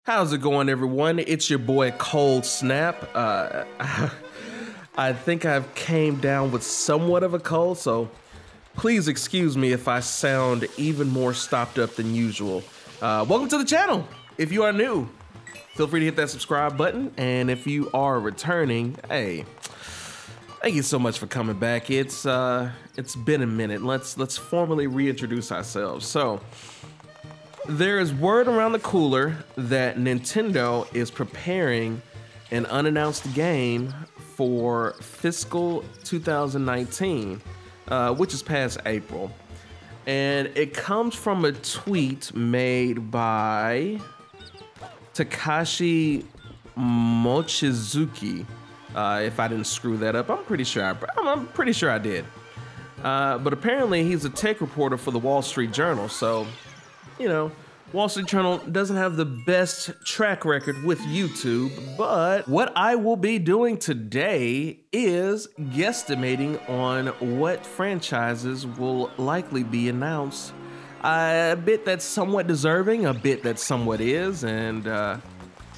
How's it going, everyone? It's your boy Cold Snap. I think I've came down with somewhat of a cold, so please excuse me if I sound even more stopped up than usual. Welcome to the channel. If you are new, feel free to hit that subscribe button, and if you are returning, hey, thank you so much for coming back. It's been a minute. Let's formally reintroduce ourselves. So, there is word around the cooler that Nintendo is preparing an unannounced game for fiscal 2019, which is past April. And it comes from a tweet made by Takashi Mochizuki. If I didn't screw that up, I'm pretty sure I did. But apparently he's a tech reporter for the Wall Street Journal, so you know, Wall Street Journal doesn't have the best track record with YouTube, but what I will be doing today is guesstimating on what franchises will likely be announced. A bit that's somewhat deserving, a bit that somewhat is, and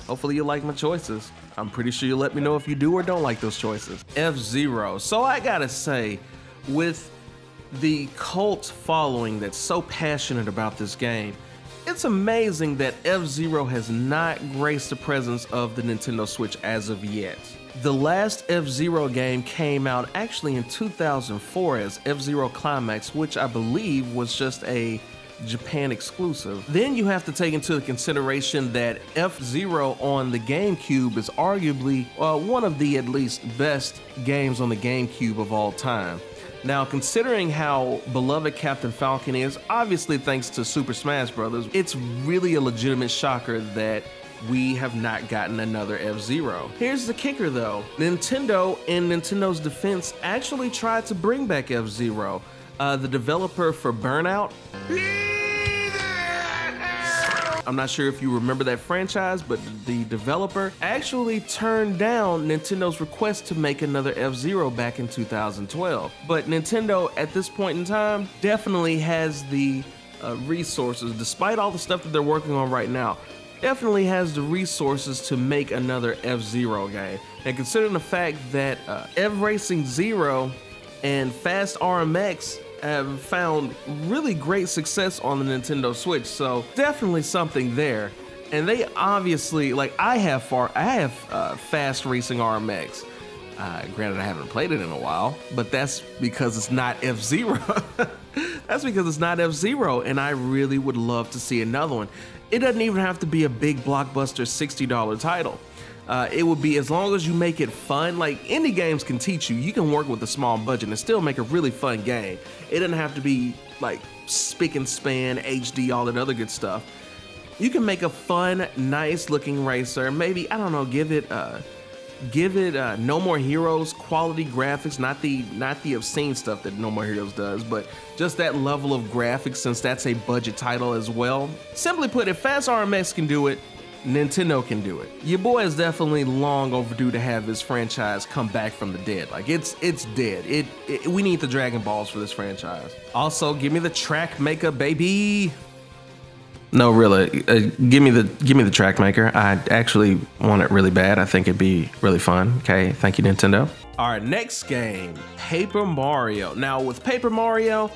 hopefully you like my choices. I'm pretty sure you'll let me know if you do or don't like those choices. F-Zero. So I gotta say, with the cult following that's so passionate about this game, it's amazing that F-Zero has not graced the presence of the Nintendo Switch as of yet. The last F-Zero game came out actually in 2004 as F-Zero Climax, which I believe was just a Japan exclusive. Then you have to take into consideration that F-Zero on the GameCube is arguably one of the at least best games on the GameCube of all time. Now, considering how beloved Captain Falcon is, obviously thanks to Super Smash Bros., it's really a legitimate shocker that we have not gotten another F-Zero. Here's the kicker though. Nintendo, in Nintendo's defense, actually tried to bring back F-Zero. The developer for Burnout, I'm not sure if you remember that franchise, but the developer actually turned down Nintendo's request to make another F-Zero back in 2012. But Nintendo, at this point in time, definitely has the resources, despite all the stuff that they're working on right now, definitely has the resources to make another F-Zero game. And considering the fact that F-Racing Zero and Fast RMX have found really great success on the Nintendo Switch, so definitely something there. And they obviously, like, I have Fast Racing RMX. Granted, I haven't played it in a while, but that's because it's not F-Zero. That's because it's not F-Zero, and I really would love to see another one. It doesn't even have to be a big blockbuster $60 title. It would be, as long as you make it fun. Like, indie games can teach you. You can work with a small budget and still make a really fun game. It doesn't have to be like spick and span, HD, all that other good stuff. You can make a fun, nice looking racer. Maybe, I don't know, give it No More Heroes quality graphics, not the obscene stuff that No More Heroes does, but just that level of graphics, since that's a budget title as well. Simply put, if Fast RMX can do it, Nintendo can do it. Your boy is definitely long overdue to have his franchise come back from the dead. Like, it's dead. We need the Dragon Balls for this franchise. Also, give me the track maker, baby. No, really, give me the track maker. I actually want it really bad. I think it'd be really fun. Okay, thank you, Nintendo. All right, next game, Paper Mario. Now, with Paper Mario,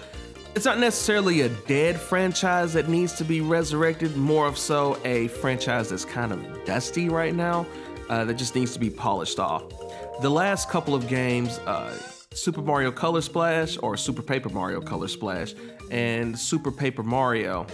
it's not necessarily a dead franchise that needs to be resurrected, more of so a franchise that's kind of dusty right now, that just needs to be polished off. The last couple of games, Super Mario Color Splash, or Super Paper Mario Color Splash, and Super Paper Mario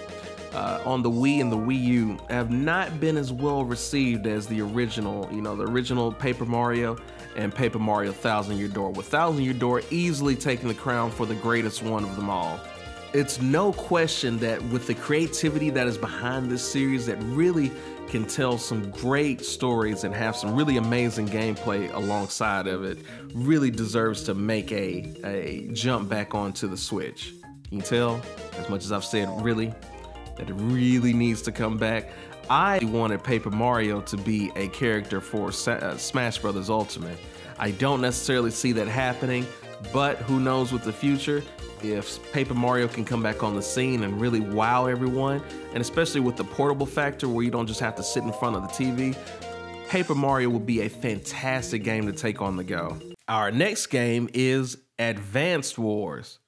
on the Wii and the Wii U have not been as well received as the original, you know, the original Paper Mario and Paper Mario Thousand Year Door, with Thousand Year Door easily taking the crown for the greatest one of them all. It's no question that with the creativity that is behind this series, that really can tell some great stories and have some really amazing gameplay alongside of it, really deserves to make a jump back onto the Switch. You can tell, as much as I've said really, that it really needs to come back. I wanted Paper Mario to be a character for Smash Bros. Ultimate. I don't necessarily see that happening, but who knows with the future. If Paper Mario can come back on the scene and really wow everyone, and especially with the portable factor where you don't just have to sit in front of the TV, Paper Mario would be a fantastic game to take on the go. Our next game is Advanced Wars.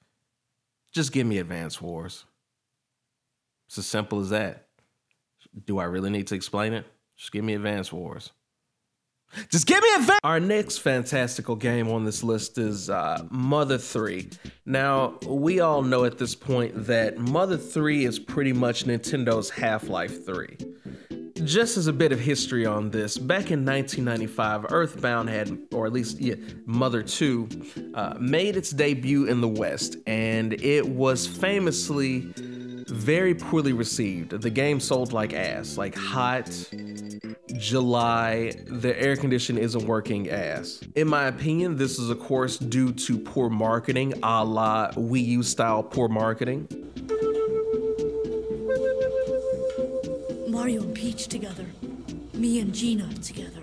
Just give me Advanced Wars. It's as simple as that. Do I really need to explain it? Just give me Advanced Wars. Just give me Advanced. Our next fantastical game on this list is Mother 3. Now, we all know at this point that Mother 3 is pretty much Nintendo's Half-Life 3. Just as a bit of history on this, back in 1995, Earthbound had, or at least Mother 2, made its debut in the West, and it was famously very poorly received. The game sold like ass, like hot July, the air condition isn't working ass. In my opinion, this is of course due to poor marketing, a la Wii U style poor marketing. Mario and Peach together. Me and Gina together.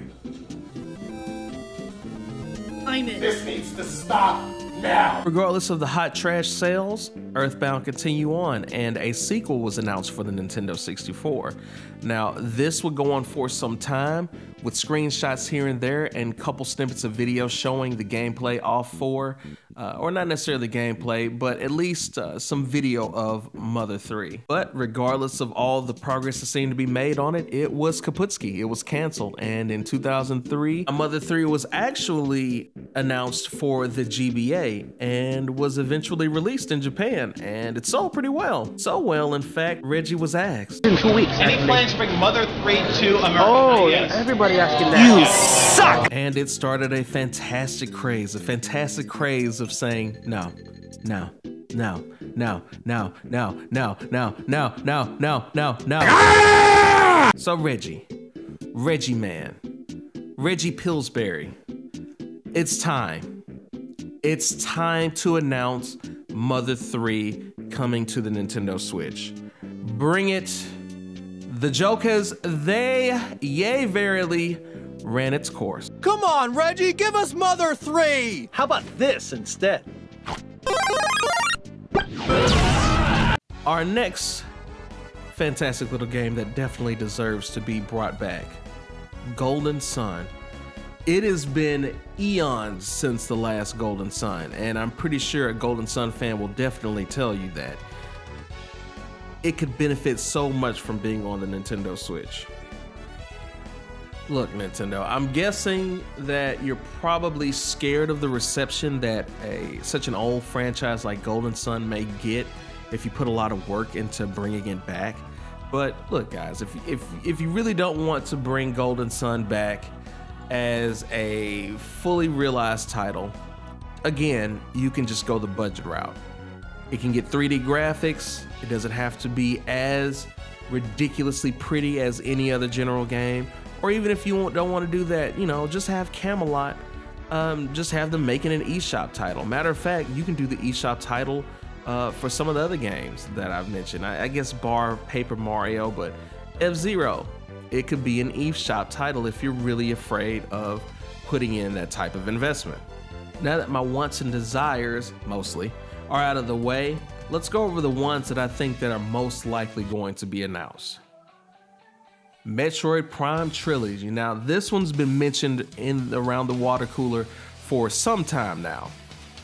I'm in. This needs to stop now. Regardless of the hot trash sales, Earthbound continued on, and a sequel was announced for the Nintendo 64. Now, this would go on for some time, with screenshots here and there and couple snippets of video showing the gameplay off for, or not necessarily the gameplay, but at least some video of Mother 3. But regardless of all the progress that seemed to be made on it, it was kaputski, it was canceled, and in 2003, Mother 3 was actually announced for the GBA and was eventually released in Japan, and it sold pretty well. So well, in fact, Reggie was asked. In 2 weeks. Any plans to bring Mother 3 to America? Oh, yes. everybody asking that. You suck! And it started a fantastic craze of saying no, no, no, no, no, no, no, no, no, no, no, no, no. So Reggie man, Reggie Pillsbury, it's time. It's time to announce Mother 3 coming to the Nintendo Switch. Bring it. The jokers, they, yea verily, ran its course. Come on, Reggie, give us Mother 3! How about this instead? Our next fantastic little game that definitely deserves to be brought back, Golden Sun. It has been eons since the last Golden Sun, and I'm pretty sure a Golden Sun fan will definitely tell you that. It could benefit so much from being on the Nintendo Switch. Look, Nintendo, I'm guessing that you're probably scared of the reception that such an old franchise like Golden Sun may get if you put a lot of work into bringing it back. But look, guys, if you really don't want to bring Golden Sun back as a fully realized title, again, you can just go the budget route. It can get 3D graphics. It doesn't have to be as ridiculously pretty as any other general game. Or even if you don't want to do that, you know, just have Camelot, just have them making an eShop title. Matter of fact, you can do the eShop title for some of the other games that I've mentioned. I guess bar Paper Mario, but F-Zero, it could be an eShop title if you're really afraid of putting in that type of investment. Now that my wants and desires, mostly, are out of the way, let's go over the ones that I think that are most likely going to be announced. Metroid Prime Trilogy. Now, this one's been mentioned around the water cooler for some time now,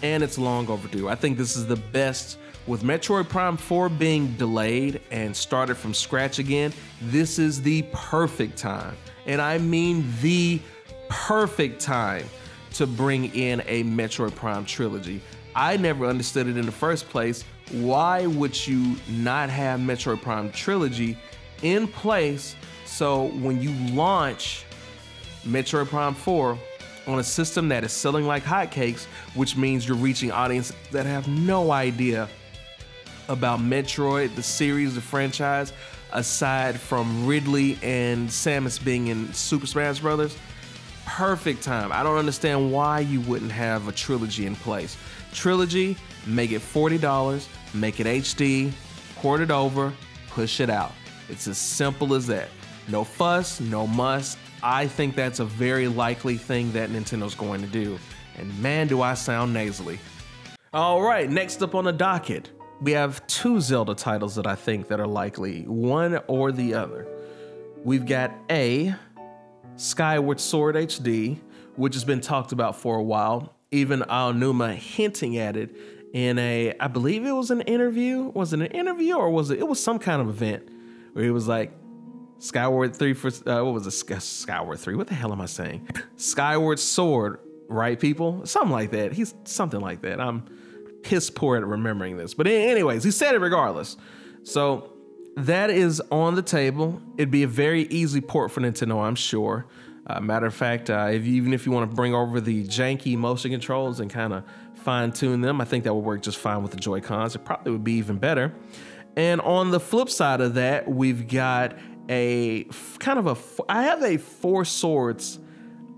and it's long overdue. I think this is the best. With Metroid Prime 4 being delayed and started from scratch again, this is the perfect time, and I mean the perfect time, to bring in a Metroid Prime Trilogy. I never understood it in the first place. Why would you not have Metroid Prime Trilogy in place so when you launch Metroid Prime 4 on a system that is selling like hotcakes, which means you're reaching audiences that have no idea about Metroid, the series, the franchise, aside from Ridley and Samus being in Super Smash Bros. Perfect time. I don't understand why you wouldn't have a trilogy in place. Trilogy, make it $40, make it HD, port it over, push it out. It's as simple as that. No fuss, no muss. I think that's a very likely thing that Nintendo's going to do. And man, do I sound nasally. All right, next up on the docket, we have two Zelda titles that I think that are likely, one or the other. We've got A, Skyward Sword HD, which has been talked about for a while. Even Aonuma hinting at it in I believe it was an interview. Was it an interview or was it was some kind of event where he was like, Skyward 3 for, what was it? Skyward 3, what the hell am I saying? Skyward Sword, right people? Something like that. He's something like that. I'm piss poor at remembering this. But anyways, he said it regardless. So that is on the table. It'd be a very easy port for Nintendo, I'm sure. Matter of fact, even if you want to bring over the janky motion controls and kind of fine tune them, I think that would work just fine with the Joy-Cons. It probably would be even better. And on the flip side of that, we've got I have a Four Swords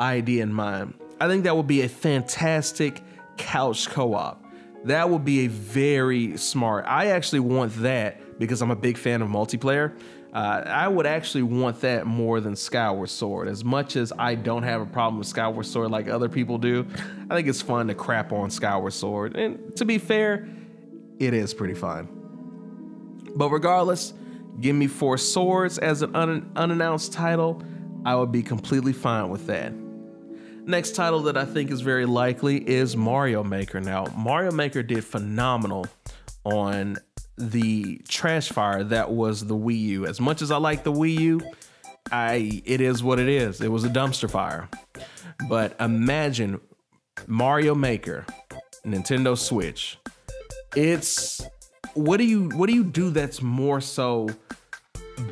idea in mind. I think that would be a fantastic couch co-op. That would be a very smart. I actually want that because I'm a big fan of multiplayer. I would actually want that more than Skyward Sword. As much as I don't have a problem with Skyward Sword like other people do, I think it's fun to crap on Skyward Sword. And to be fair, it is pretty fun. But regardless, give me Four Swords as an unannounced title. I would be completely fine with that. Next title that I think is very likely is Mario Maker. Now, Mario Maker did phenomenal on the trash fire that was the Wii U. As much as I like the Wii U, it is what it is. It was a dumpster fire. But imagine Mario Maker, Nintendo Switch. It's what do you do that's more so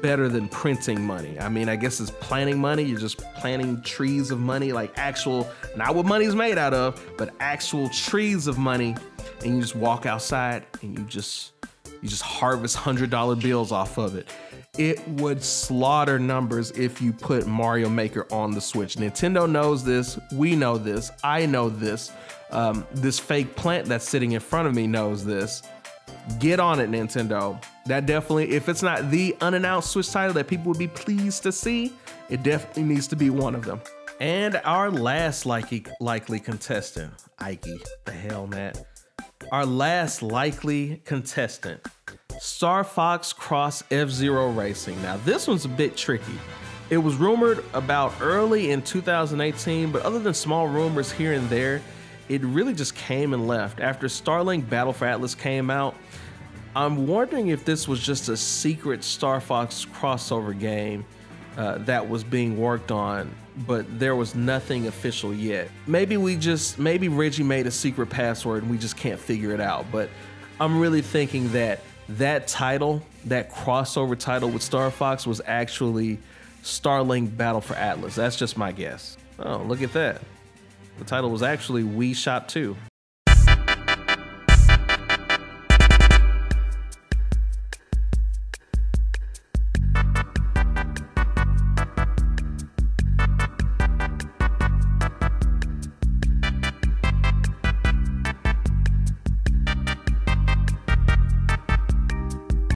better than printing money? I mean, I guess it's planting money. You're just planting trees of money, like actual, not what money's made out of, but actual trees of money. And you just walk outside and you just harvest $100 bills off of it. It would slaughter numbers if you put Mario Maker on the Switch. Nintendo knows this. We know this. I know this. This fake plant that's sitting in front of me knows this. Get on it, Nintendo. That definitely, if it's not the unannounced Switch title that people would be pleased to see, it definitely needs to be one of them. And our last likely contestant, ayyyy, the hell, Matt. Our last likely contestant, Star Fox Cross F-Zero Racing. Now, this one's a bit tricky. It was rumored about early in 2018, but other than small rumors here and there, it really just came and left. After Starlink Battle for Atlas came out, I'm wondering if this was just a secret Star Fox crossover game that was being worked on, but there was nothing official yet. Maybe Reggie made a secret password and we just can't figure it out. But I'm really thinking that title, that crossover title with Star Fox, was actually Starlink Battle for Atlas. That's just my guess. Oh, look at that. The title was actually Wii Shot 2.